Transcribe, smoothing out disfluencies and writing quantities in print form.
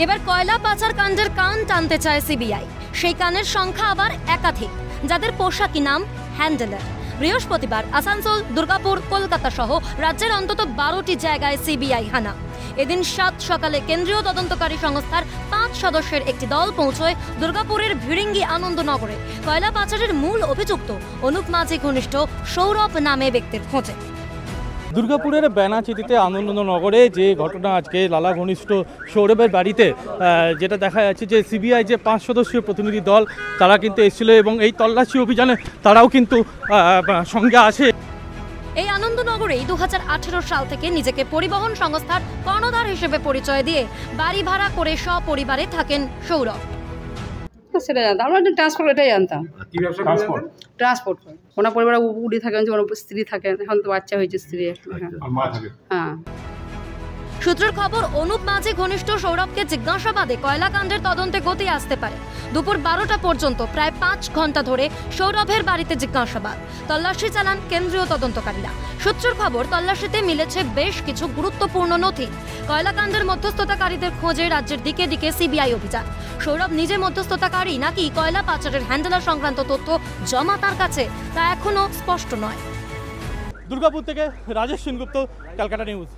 এবার কয়লা পাচার কাণ্ডের কান টানতে চায় সিবিআই। সেই কানের সংখ্যা আবার একাধিক, যাদের পোশাকি নাম হ্যান্ডেলার। বৃহস্পতিবার আসানসোল, দুর্গাপুর, কলকাতা সহ রাজ্যের অন্তত 12টি জায়গায় সিবিআই হানা। এদিন 7 সকালে কেন্দ্রীয় তদন্তকারী সংস্থার 5 সদস্যের একটি দল পৌঁছয় দুর্গাপুরের ভিড়িঙ্গি আনন্দনগরে কয়লা পাচারের মূল অভিযুক্ত অনুপ মাঝি ঘনিষ্ঠ সৌরভ নামে ব্যক্তির খোঁজে। দুর্গাপুরের বেনাচিতিতে আনন্দনগরে যে ঘটনা আজকে লালা ঘনিষ্ঠ সৌরভের বাড়িতে যেটা দেখা যাচ্ছে যে সিবিআই যে 5 সদস্যীয় প্রতিনিধি দল তারা কিন্তু এসেছিল এবং এই তল্লাশি অভিযানে তারাও কিন্তু সঙ্গে আসে। এই আনন্দনগরেই 2018 সাল থেকে নিজেকে পরিবহন সংস্থার কর্ণধার হিসেবে পরিচয় দিয়ে বাড়ি ভাড়া করে সপরিবারে থাকেন সৌরভ। সেটা জানতাম, আমরা ট্রান্সপোর্ট এটাই জানতাম। ট্রান্সপোর্ট ওনার পরিবারে উড়ি থাকেন, ওনার স্ত্রী থাকেন, এখন তো বাচ্চা হয়েছে স্ত্রী। হ্যাঁ। সূত্রের খবর, অনুপ মাঝি ঘনিষ্ঠ সৌরভকে জিজ্ঞাসাবাদে কয়লাকাণ্ডের তদন্তে গতি আসতে পারে। দুপুর 12টা পর্যন্ত প্রায় 5 ঘন্টা ধরে সৌরভের বাড়িতে জিজ্ঞাসাবাদ, তল্লাশি চালান কেন্দ্রীয় তদন্তকারীরা। সূত্রের খবর, তল্লাশিতে মিলেছে বেশ কিছু গুরুত্বপূর্ণ নথি। কয়লাকাণ্ডের মধ্যস্থতাকারীদের খোঁজে রাজ্যের দিকে দিকে সিবিআই অভিযান। সৌরভ নিজে মধ্যস্থতাকারী নাকি কয়লা পাচারের হ্যান্ডেলার সংক্রান্ত তথ্য জমা তার কাছে, তা এখনো স্পষ্ট নয়। দুর্গাপুর থেকে রাজেশ সেনগুপ্ত, ক্যালকাটা নিউজ।